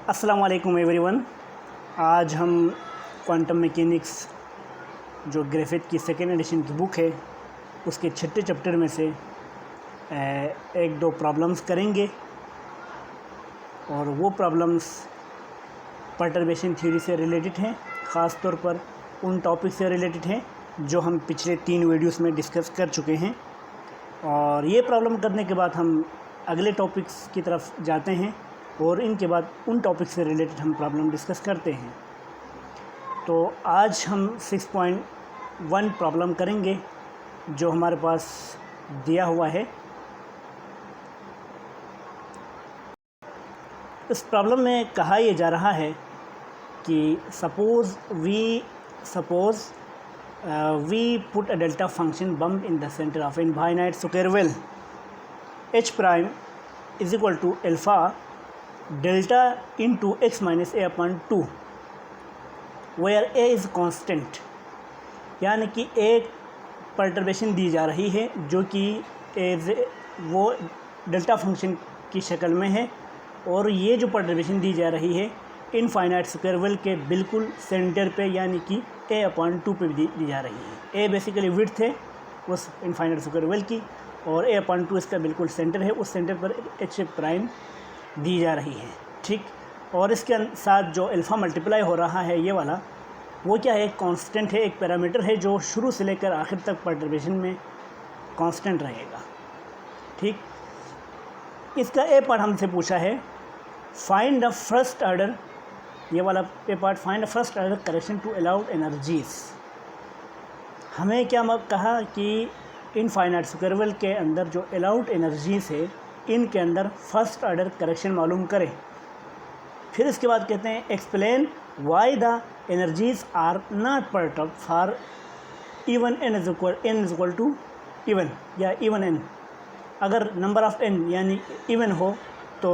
अस्सलाम वालेकुम एवरीवन। आज हम क्वांटम मैकेनिक्स जो ग्रिफिथ की सेकेंड एडिशन की बुक है उसके छठे चैप्टर में से एक दो प्रॉब्लम्स करेंगे और वो प्रॉब्लम्स पर्टर्बेशन थ्योरी से रिलेटेड हैं, ख़ास तौर पर उन टॉपिक से रिलेटेड हैं जो हम पिछले 3 वीडियोस में डिस्कस कर चुके हैं। और ये प्रॉब्लम करने के बाद हम अगले टॉपिक्स की तरफ जाते हैं और इनके बाद उन टॉपिक से रिलेटेड हम प्रॉब्लम डिस्कस करते हैं। तो आज हम 6.1 प्रॉब्लम करेंगे जो हमारे पास दिया हुआ है। इस प्रॉब्लम में कहा यह जा रहा है कि suppose we put a delta function bump in the center of infinite square well h prime is equal to alpha delta into x minus a upon 2 where a is constant. यानी कि एक पर्टर्बेशन दी जा रही है जो कि वो delta function की शक्ल में है और ये जो पर्टर्बेशन दी जा रही है इनफाइनाइट स्क्वायर वेल के बिल्कुल सेंटर पे यानी कि a अपॉन 2 पे दी जा रही है। a बेसिकली विड्थ है उस इनफाइनाइट स्क्वायर वेल की और a अपॉन 2 इसका बिल्कुल सेंटर है। उस सेंटर पर h प्राइम दी जा रही है, ठीक। और इसके साथ जो अल्फ़ा मल्टीप्लाई हो रहा है ये वाला वो क्या है, एक कांस्टेंट है, एक पैरामीटर है जो शुरू से लेकर आखिर तक पर्टर्बेशन में कांस्टेंट रहेगा, ठीक। इसका ए पार्ट हमसे पूछा है फाइंड द फर्स्ट ऑर्डर, ये वाला A part, find the first order correction to allowed energies. हमें क्या कहा कि इनफाइनाइट स्क्वायर वेल के अंदर जो अलाउड एनर्जीज है इनके अंदर फर्स्ट ऑर्डर करेक्शन मालूम करें। फिर इसके बाद कहते हैं explain why the energies are not perturb for even n is equal to even या इवन n। अगर नंबर ऑफ़ n यानी इवन हो तो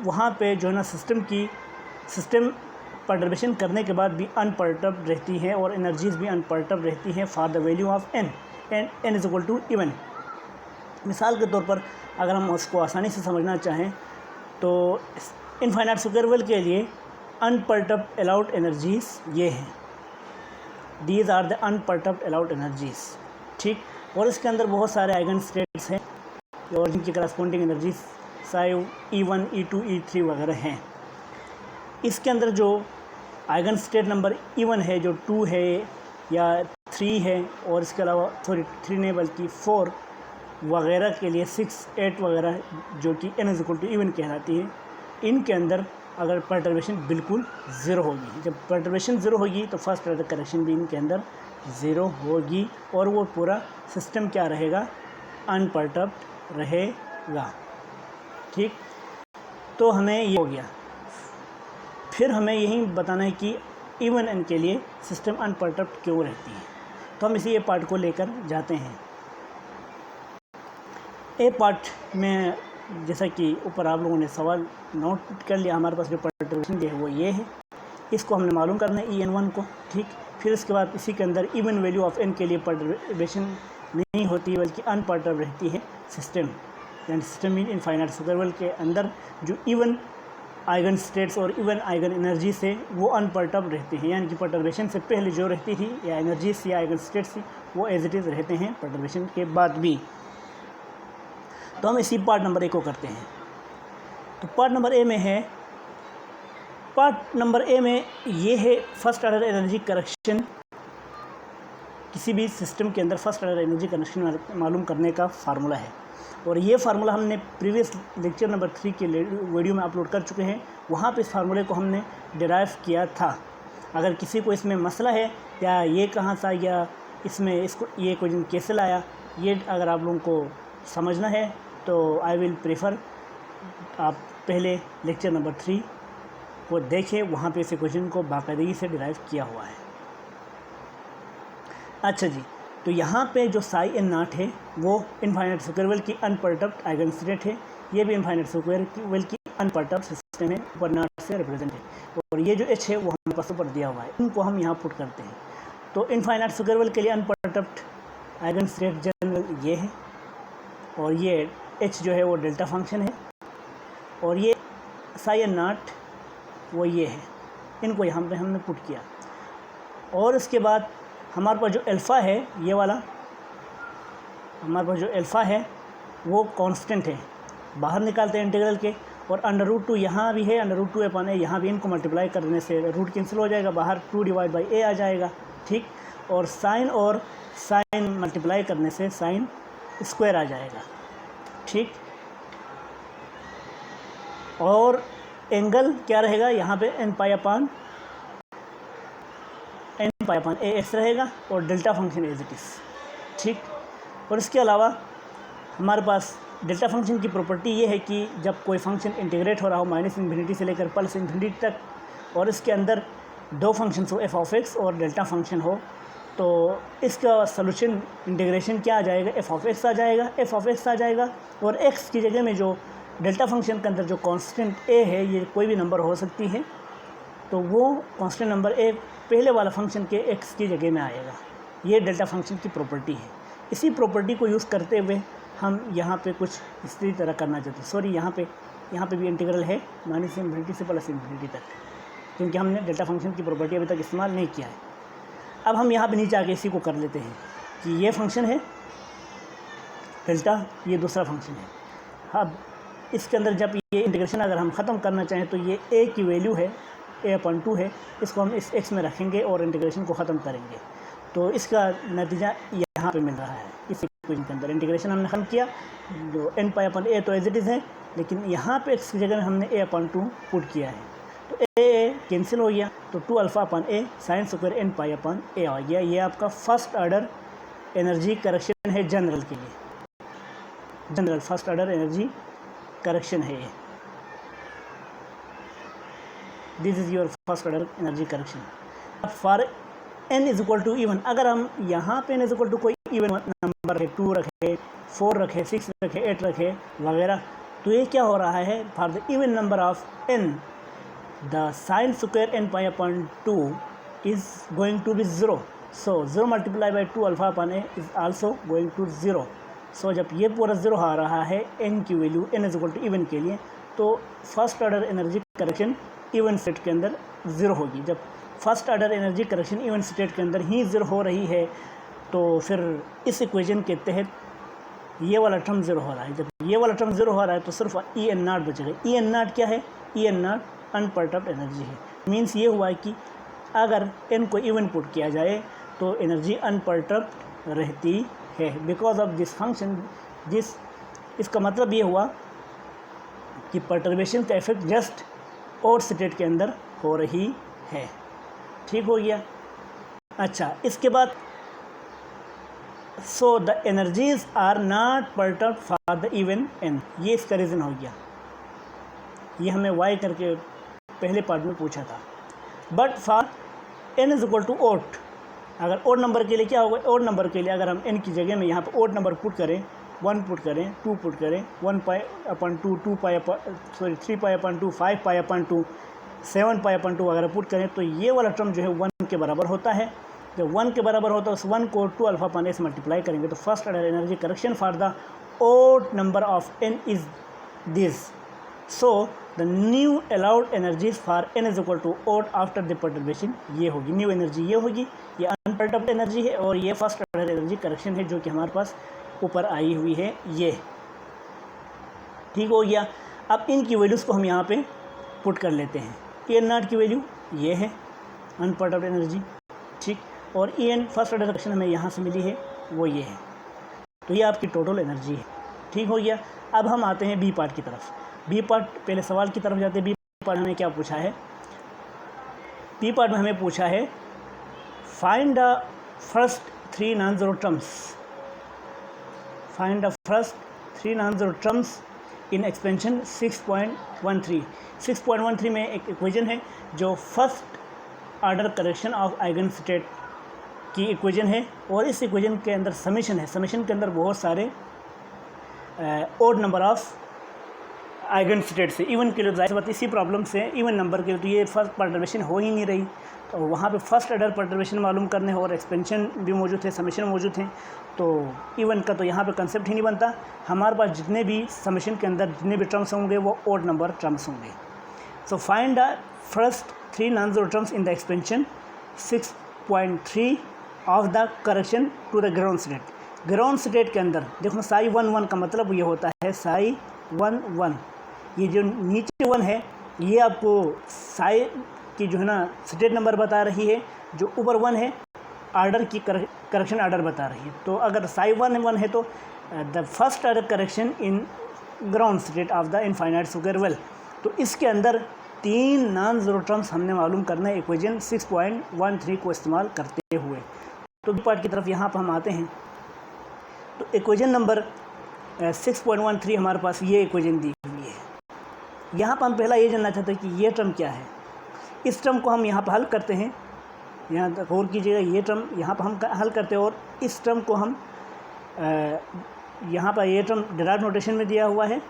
वहाँ पे जो है ना सिस्टम पर्टर्बेशन करने के बाद भी अनपर्टर्ब रहती है और एनर्जीज़ भी अनपर्टर्ब रहती हैं for the value of n is equal to even. मिसाल के तौर पर अगर हम उसको आसानी से समझना चाहें तो इनफाइनाइट स्क्वायर वेल के लिए अनपर्टर्ब अलाउड एनर्जीज़ ये हैं, these are the unperturb allowed energies, ठीक। और इसके अंदर बहुत सारे आइगन स्टेट्स हैं और जिनकी corresponding energies Sai E1 E2 E3 वगैरह हैं। इसके अंदर जो आइगन स्टेट नंबर E1 है जो 2 है या 3 है और इसके अलावा 3 नहीं बल्कि 4 वगैरह के लिए 6 8 वगैरह जो कि n is equal to even कहलाती है, इनके अंदर अगर पर्टर्बेशन बिल्कुल ज़ीरो होगी। जब पर्टर्बेशन ज़ीरो होगी तो फर्स्ट ऑर्डर करेक्शन भी इनके अंदर ज़ीरो होगी और वो पूरा सिस्टम क्या रहेगा, अनपर्टर्ब्ड रहेगा, ठीक। तो हमें ये हो गया। फिर हमें यही बताना है कि इवन n के लिए सिस्टम अनपर्टर्ब्ड क्यों रहती है। तो हम इसी ये पार्ट को लेकर जाते हैं। ए पार्ट में जैसा कि ऊपर आप लोगों ने सवाल नोट कर लिया, हमारे पास जो पर्टर्बेशन है वो ये है, इसको हमने मालूम करना है en1 को, ठीक। फिर इसके बाद इसी के अंदर इवन वैल्यू ऑफ n के लिए पर्टर्बेशन नहीं होती बल्कि अनपर्टर्ब रहती है सिस्टम, यानी system mean infinite square well के अंदर जो इवन आइगन स्टेट्स और इवन आइगन एनर्जी से वो अनपर्टर्ब रहते हैं। यानी कि पर्टर्बेशन से पहले जो रहती थी या एनर्जीज या आइगन स्टेट्स थी वो एज इट इज़ रहते हैं पर्टर्बेशन के बाद भी। तो हम इसी पार्ट नंबर ए को करते हैं। तो पार्ट नंबर ए में है, पार्ट नंबर ए में ये है फर्स्ट ऑर्डर एनर्जी करेक्शन। किसी भी सिस्टम के अंदर फर्स्ट ऑर्डर एनर्जी करेक्शन मालूम करने का फार्मूला है और ये फार्मूला हमने प्रीवियस लेक्चर नंबर 3 के वीडियो में अपलोड कर चुके हैं। वहाँ पे इस फार्मूले को हमने डिराइव किया था। अगर किसी को इसमें मसला है या ये कहाँ था या इसमें इसको ये क्वेश्चन कैसे लाया, ये अगर आप लोगों को समझना है तो आई विल प्रेफर आप पहले लेक्चर नंबर 3 को देखें, वहाँ पे इस क्वेश्चन को बाकायदगी से डिराइव किया हुआ है। अच्छा जी, तो यहाँ पे जो साई n नॉट है वो इनफाइनाइट स्क्वायर वेल की अनपर्टर्ब्ड आइगन स्टेट है, ये भी इनफाइनाइट स्क्वायर वेल की अनपर्टर्ब्ड सिस्टम है, ऊपर नॉट से रिप्रेजेंट है। और ये जो h है वो हमारे पास ऊपर दिया हुआ है, इनको हम यहाँ पुट करते हैं। तो इनफाइनाइट स्क्वायर वेल के लिए अनपर्टर्ब्ड आइगन स्टेट जनरल ये है और ये h जो है वो डेल्टा फंक्शन है और ये साई n नॉट वो ये है, इनको यहाँ पे हमने पुट किया। और इसके बाद हमारे पास जो अल्फ़ा है, ये वाला हमारे पास जो अल्फ़ा है वो कांस्टेंट है, बाहर निकालते हैं इंटीग्रल के। और √2 यहाँ भी है, √2 अपॉन ए यहाँ भी, इनको मल्टीप्लाई करने से रूट कैंसिल हो जाएगा, बाहर 2 डिवाइड बाई ए आ जाएगा, ठीक। और साइन मल्टीप्लाई करने से साइन स्क्वायर आ जाएगा, ठीक। और एंगल क्या रहेगा यहाँ पे, n पाई अपान ए एक्स रहेगा, और delta function as it is, ठीक। और इसके अलावा हमारे पास डेल्टा फंक्शन की प्रॉपर्टी ये है कि जब कोई फंक्शन इंटीग्रेट हो रहा हो -∞ से लेकर +∞ तक, और इसके अंदर दो फंक्शंस हो, f(x) और डेल्टा फंक्शन हो, तो इसका सॉल्यूशन इंटीग्रेशन क्या आ जाएगा, f(x) आ जाएगा। और x की जगह में जो डेल्टा फंक्शन के अंदर जो कांस्टेंट a है, ये कोई भी नंबर हो सकती है, तो वो कांस्टेंट नंबर a पहले वाला फंक्शन के x की जगह में आएगा। ये डेल्टा फंक्शन की प्रॉपर्टी है। इसी प्रॉपर्टी को यूज़ करते हुए हम यहाँ पे कुछ इसी तरह करना चाहते हैं। सॉरी, यहाँ पे भी इंटीग्रल है -∞ से +∞ तक, क्योंकि हमने डेल्टा फंक्शन की प्रॉपर्टी अभी तक इस्तेमाल नहीं किया है। अब हम यहाँ पे नीचे आके इसी को कर लेते हैं कि ये फंक्शन है डेल्टा, ये दूसरा फंक्शन है। अब इसके अंदर जब ये इंटीग्रेशन अगर हम ख़त्म करना चाहें तो ये a की वैल्यू है, a/2 है, इसको हम इस x में रखेंगे और इंटीग्रेशन को ख़त्म करेंगे, तो इसका नतीजा यहाँ पे मिल रहा है। इस इक्वेशन के अंदर इंटीग्रेशन हमने ख़त्म किया, जो n पाई अपान a तो एज इट इज़ है, लेकिन यहाँ पे x की जगह में हमने a/2 पुट किया है, तो a कैंसिल हो गया, तो 2α/a sign square n pi upon a आ गया। ये आपका फर्स्ट ऑर्डर एनर्जी करेक्शन है जनरल के लिए, general first order energy correction है ये। This is your first order energy correction. अब फॉर n = इवन, अगर हम यहाँ पे n = कोई इवन नंबर रखे, 2 रखे, 4 रखे, 6 रखे, 8 रखे वगैरह, तो ये क्या हो रहा है, for the even number of n the sine square n pi upon 2 is going to be 0। So 0 multiply by 2α/a is also going to 0। So जब ये पूरा 0 आ रहा है n की वैल्यू n = इवन के लिए, तो first order energy correction even set के अंदर 0 होगी। जब first order energy correction even state के अंदर ही 0 हो रही है, तो फिर इस इक्वेशन के तहत ये वाला टर्म 0 हो रहा है। जब ये वाला टर्म 0 हो रहा है तो सिर्फ En0 बचेगा। En0 क्या है, En0 अनपर्टर्ब्ड एनर्जी है। मीन्स ये हुआ है कि अगर n को इवन पुट किया जाए तो एनर्जी अनपर्टर्ब्ड रहती है बिकॉज ऑफ दिस फंक्शन। इसका मतलब ये हुआ कि पर्टर्बेशन का इफेक्ट जस्ट और स्टेट के अंदर हो रही है। ठीक हो गया। अच्छा, इसके बाद so the energies are not perturbed for the even n, ये इसका रीज़न हो गया। ये हमें वाई करके पहले पार्ट में पूछा था। बट फॉर n = ओड, अगर ओड नंबर के लिए क्या होगा, ओड नंबर के लिए अगर हम n की जगह में यहाँ पर ओड नंबर पुट करें, 1 पुट करें, 2 पुट करें, 1 पाई/2, 3 पाई/2, 5 पाई/2, 7 पाई/2 वगैरह पुट करें, तो ये वाला टर्म जो है 1 के बराबर होता है। जब 1 के बराबर होता है उस 1 को 2α/a से मल्टीप्लाई करेंगे तो first order energy correction for the odd number of n is this. So the new allowed energies for n = odd after the perturbation ये होगी, न्यू एनर्जी ये होगी। ये अनपर्टर्ब्ड एनर्जी है और ये फर्स्ट ऑर्डर एनर्जी करेक्शन है जो कि हमारे पास ऊपर आई हुई है ये। ठीक हो गया। अब इनकी वैल्यूज़ को हम यहाँ पे पुट कर लेते हैं। En0 की वैल्यू ये है अनपर्टर्ब्ड एनर्जी, ठीक, और En फर्स्ट ऑर्डर करेक्शन हमें यहाँ से मिली है वो ये है। तो ये आपकी टोटल एनर्जी है। ठीक हो गया। अब हम आते हैं बी पार्ट की तरफ। बी पार्ट, पहले सवाल की तरफ जाते हैं। बी पार्ट हमें क्या पूछा है, बी पार्ट में हमें पूछा है find the first 3 non-zero terms, find the first 3 non-zero terms in expansion 6.13। 6.13 में एक इक्वेशन है जो first order correction of eigen state की इक्वेशन है और इस इक्वेशन के अंदर समेशन है। समेशन के अंदर बहुत सारे odd number of eigen state से इवन के लिए जाहिर बात इसी प्रॉब्लम से इवन नंबर के लिए तो ये फर्स्ट पर्टर्बेशन हो ही नहीं रही, तो वहाँ पे फर्स्ट ऑर्डर पर्टर्बेशन मालूम करने और एक्सपेंशन भी मौजूद है, समेशन मौजूद हैं, तो इवन का तो यहाँ पे कंसेप्ट ही नहीं बनता। हमारे पास जितने भी समेशन के अंदर जितने भी टर्म्स होंगे वो ओड नंबर टर्म्स होंगे। So find the first 3 non-zero terms in the expansion 6.3 of the correction to the ground state. Ground state के अंदर देखो साई 1 1 का मतलब ये होता है साई 1 1, ये जो नीचे 1 है ये आपको साई की जो है ना स्टेट नंबर बता रही है, जो ऊपर 1 है आर्डर की करेक्शन आर्डर बता रही है। तो अगर साई 1 1 है तो the first order correction in ground state of the infinite square well. तो इसके अंदर 3 नॉन ज़ीरो टर्म्स हमने मालूम करना है इक्वेशन 6.13 को इस्तेमाल करते हुए। तो पार्ट की तरफ यहाँ पर हम आते हैं। तो इक्वेशन नंबर 6.13 हमारे पास ये इक्वेशन दी हुई है। यहाँ पर हम पहला ये जानना चाहते हैं कि ये टर्म क्या है। इस टर्म को हम यहाँ पर हल करते हैं, यहाँ तक गौर कीजिएगा, ये टर्म यहाँ पर हम हल करते हैं और इस टर्म को हम यहाँ पर ये टर्म डिराइव्ड नोटेशन में दिया हुआ है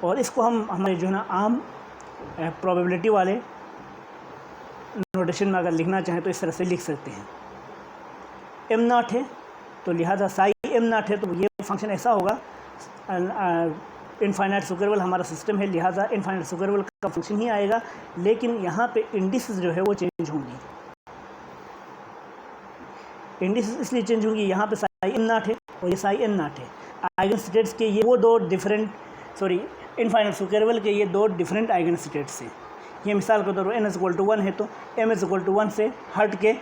और इसको हम हमारे जो है ना आम प्रोबेबिलिटी वाले नोटेशन में अगर लिखना चाहें तो इस तरह से लिख सकते हैं। एम नॉट है तो लिहाजा साई एम नॉट है, तो ये फंक्शन ऐसा होगा, इनफाइनाइट स्क्वायर वेल हमारा सिस्टम है, लिहाजा इनफाइनाइट स्क्वायर वेल का फंक्शन ही आएगा, लेकिन यहाँ पे इंडिसेस जो है वो चेंज होंगी। इंडिसेस इसलिए चेंज होंगी, यहाँ पे साई एम नॉट है और ये साई एन नॉट है। आइगन स्टेट्स के ये वो दो डिफरेंट इनफाइनाइट स्क्वायर वेल के ये 2 डिफरेंट आइगन स्टेट्स हैं। ये मिसाल के तौर पर n=1 है तो m=1 से हट के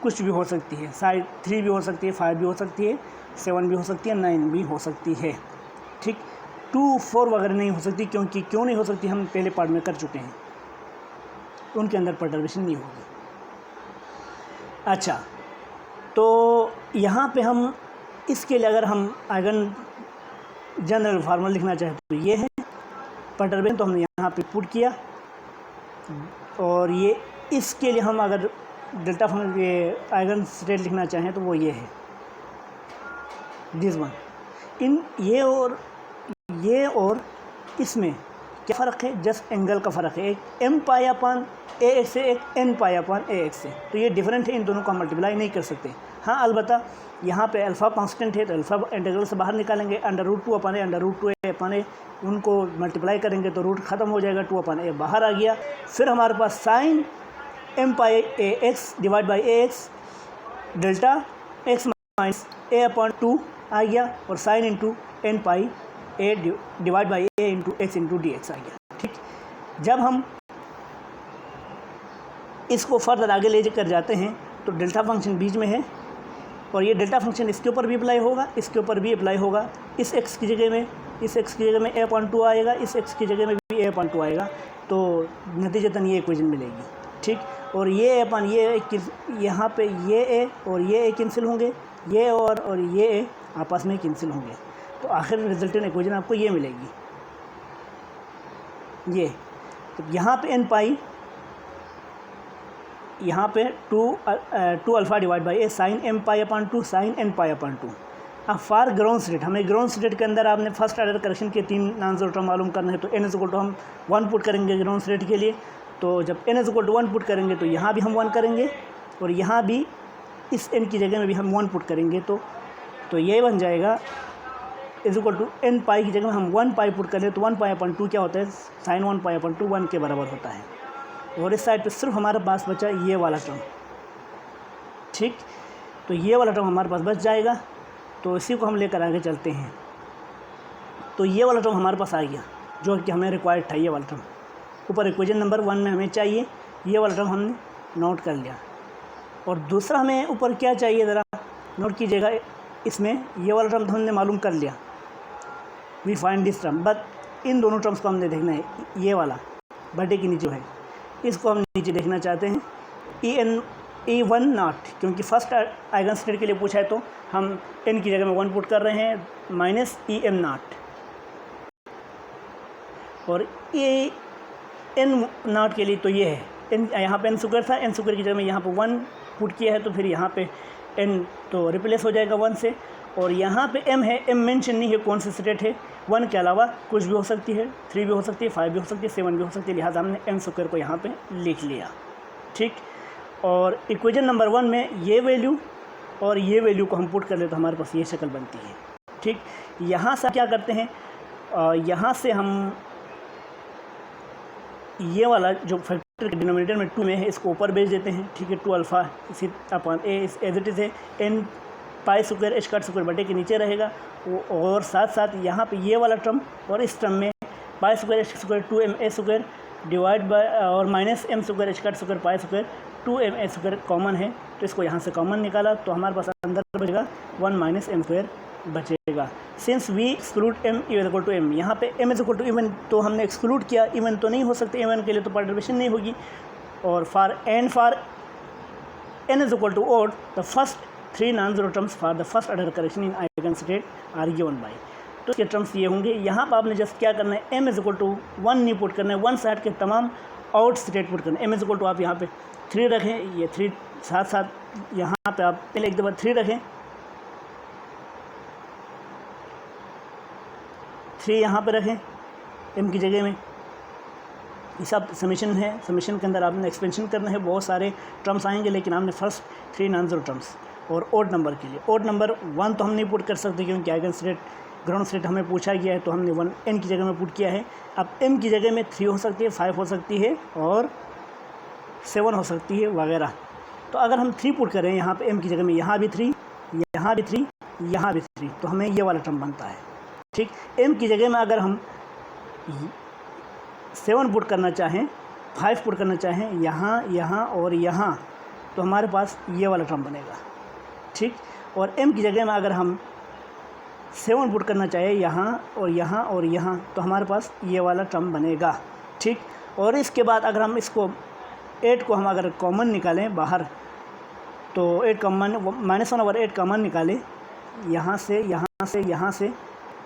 कुछ भी हो सकती है, साइड 3 भी हो सकती है, 5 भी हो सकती है, 7 भी हो सकती है, 9 भी हो सकती है। ठीक, 2 4 वगैरह नहीं हो सकती, क्योंकि क्यों नहीं हो सकती हम पहले पार्ट में कर चुके हैं, उनके अंदर परटर्बेशन नहीं होगी। अच्छा, तो यहाँ पे हम इसके लिए अगर हम आइगन जनरल फार्मूला लिखना चाहें तो ये है परटर्बेशन, तो हमने यहाँ पे पुट किया और ये इसके लिए हम अगर डेल्टा फंक्शन ये आइगन स्टेट लिखना चाहें तो वो ये है दिस वन। इन ये और इसमें क्या फ़र्क है, जस्ट एंगल का फ़र्क है, एक m पाई अपान ए एक्स से एक n पाई अपान ए एक्स से, तो ये डिफरेंट है, इन दोनों को हम मल्टीप्लाई नहीं कर सकते। हाँ अलबत्ता यहाँ पे अल्फ़ा कांस्टेंट है तो अल्फ़ा इंटीग्रल से बाहर निकालेंगे, √2 अपान ए √2a अपान ए, उनको मल्टीप्लाई करेंगे तो रूट ख़त्म हो जाएगा, 2 अपान ए बाहर आ गया। फिर हमारे पास sine m pi a x divide by a x delta x minus a upon 2 आ गया और sine into n pi a divide by a into x into d x आ गया। ठीक, जब हम इसको फर्दर आगे ले कर जाते हैं तो डेल्टा फंक्शन बीच में है और ये डेल्टा फंक्शन इसके ऊपर भी अप्लाई होगा, इसके ऊपर भी अप्लाई होगा। इस x की जगह में a अपान 2 आएगा, इस x की जगह में भी a अपान 2 आएगा, तो नतीजतन ये इक्वेशन मिलेगी। ठीक, और ये अपान ये यहाँ पे ये a और ये a कैंसिल होंगे, ये और ये a आपस में कैंसिल होंगे, तो आखिर रिजल्टेंट इक्वेशन आपको ये मिलेगी। ये तो यहाँ पे n पाई, यहाँ पे 2 alpha divide by a sine m pi upon 2 sine n pi upon 2। अब फार ग्राउंड स्टेट, हमें ग्राउंड स्टेट के अंदर आपने फर्स्ट ऑर्डर करेक्शन के 3 नॉन ज़ीरो टर्म मालूम करना है, तो n हम 1 पुट करेंगे ग्राउंड स्टेट के लिए। तो जब n 1 पुट करेंगे तो यहाँ भी हम 1 करेंगे और यहाँ भी इस n की जगह में भी हम 1 पुट करेंगे, तो ये बन जाएगा n पाई की जगह में हम 1 पाई पुट करें तो 1 पाई अपान 2 क्या होता है, साइन 1 पाई अपान 2 1 के बराबर होता है। और इस साइड पे सिर्फ हमारे पास बचा ये वाला टर्म। ठीक, तो ये वाला टर्म हमारे पास बच जाएगा, तो इसी को हम लेकर आगे चलते हैं। तो ये वाला टर्म हमारे पास आ गया जो कि हमें रिक्वायर्ड था, ये वाला टर्म ऊपर इक्वेशन नंबर 1 में हमें चाहिए, ये वाला टर्म हमने नोट कर लिया। और दूसरा हमें ऊपर क्या चाहिए ज़रा नोट कीजिएगा, इसमें ये वाला टर्म हमने मालूम कर लिया, we find this term, but इन दोनों टर्म्स को हमने देखना है। ये वाला बटे के नीचे है, इसको हम नीचे देखना चाहते हैं, E1 नॉट, क्योंकि फर्स्ट आइगन स्टेट के लिए पूछा है तो हम n की जगह में 1 पुट कर रहे हैं, माइनस EM नॉट। और n नॉट के लिए तो ये है n, यहाँ पे n स्क्वायर था, n स्क्वायर की जगह में यहाँ पे 1 पुट किया है, तो फिर यहाँ पे n तो रिप्लेस हो जाएगा 1 से। और यहाँ पे m है, m मेंशन नहीं है कौन सी स्टेट है, 1 के अलावा कुछ भी हो सकती है, 3 भी हो सकती है, 5 भी हो सकती है, 7 भी हो सकती है, लिहाजा हमने m स्क्वायर को यहाँ पे लिख लिया। ठीक, और इक्वेशन नंबर 1 में ये वैल्यू और ये वैल्यू को हम पुट कर ले तो हमारे पास ये शक्ल बनती है। ठीक, यहाँ से क्या करते हैं, यहाँ से हम ये वाला जो फैक्टर के डिनोमिनेटर में 2 में है इसको ऊपर भेज देते हैं, ठीक है। 2 अल्फ़ा इसी upon a as it is है, n pi square h cut square बटे के नीचे रहेगा और साथ साथ यहाँ पे ये वाला टर्म और इस टर्म में pi square h square 2m a square divide by और minus m square h cut square pi square 2m a square common है, तो इसको यहाँ से कॉमन निकाला तो हमारे पास अंदर बचेगा 1 माइनस m स्क्वायर बचेगा। Since we exclude m equal to m, यहाँ पे m इक्वल टू इवन तो हमने एक्सक्लूड किया, इवन तो नहीं हो सकते, इवन के लिए तो परटर्बेशन नहीं होगी। और for n is equal to odd the first 3 non zero terms for the first order correction in eigen state are given by, तो इसके टर्म्स ये होंगे। यहाँ पर आपने जस्ट क्या करना है, m इज इक्वल टू 1 नहीं पुट करना है, 1 साइड के तमाम आउट स्टेट पुट करना है। m इज इक्वल टू आप यहाँ पे 3 रखें, ये 3 साथ साथ यहाँ पे आप पहले एक दफ़ा 3 रखें, 3 यहाँ पे रखें m की जगह में। ये सब समीशन है, समीशन के अंदर आपने एक्सपेंशन करना है, बहुत सारे टर्म्स आएंगे, लेकिन हमने फर्स्ट 3 नॉन जीरो टर्म्स। और ओड नंबर के लिए ओड नंबर 1 तो हम नहीं पुट कर सकते क्योंकि आइगन स्टेट ग्राउंड स्टेट हमें पूछा गया है, तो हमने 1 n की जगह में पुट किया है। अब m की जगह में 3 हो सकती है, 5 हो सकती है और 7 हो सकती है वगैरह। तो अगर हम 3 पुट करें यहाँ पे m की जगह में, यहाँ भी 3, यहाँ भी 3, यहाँ भी 3, तो हमें ये वाला टर्म बनता है, ठीक। m की जगह में अगर हम 7 पुट करना चाहें, 5 पुट करना चाहें, यहाँ यहाँ और यहाँ, तो हमारे पास ये वाला टर्म बनेगा, ठीक। और m की जगह में अगर हम 7 पुट करना चाहें, यहाँ और यहाँ और यहाँ, तो हमारे पास ये वाला टर्म बनेगा, ठीक। और इसके बाद अगर हम इसको 8 को हम अगर कॉमन निकालें बाहर, तो 8 कॉमन -1/8 कॉमन निकालें यहाँ से यहाँ से यहाँ से,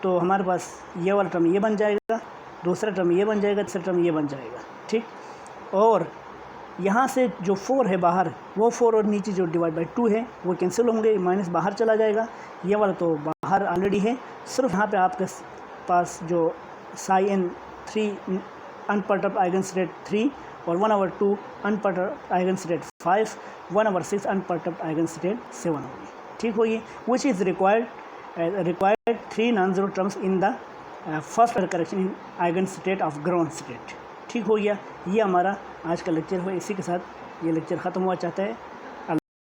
तो हमारे पास ये वाला टर्म ये बन जाएगा, दूसरा टर्म ये बन जाएगा, तीसरा टर्म ये बन जाएगा, ठीक। और यहाँ से जो 4 है बाहर, वो 4 और नीचे जो डिवाइड बाई 2 है वो कैंसिल होंगे, माइनस बाहर चला जाएगा, ये वाला तो बाहर ऑलरेडी है। सिर्फ यहाँ पे आपके पास जो साई n 3 अनपर्टर्ब आइगन स्टेट 3 और 1/2 अनपर्टर्ब आइगन स्टेट 5, 1/6 अनपर्टर्ब आइगन स्टेट 7 होगी, ठीक होगी। Which is required 3 non zero terms in the first order correction in eigen state of ground state, ठीक हो गया। ये हमारा आज का लेक्चर है, इसी के साथ ये लेक्चर ख़त्म हुआ चाहता है।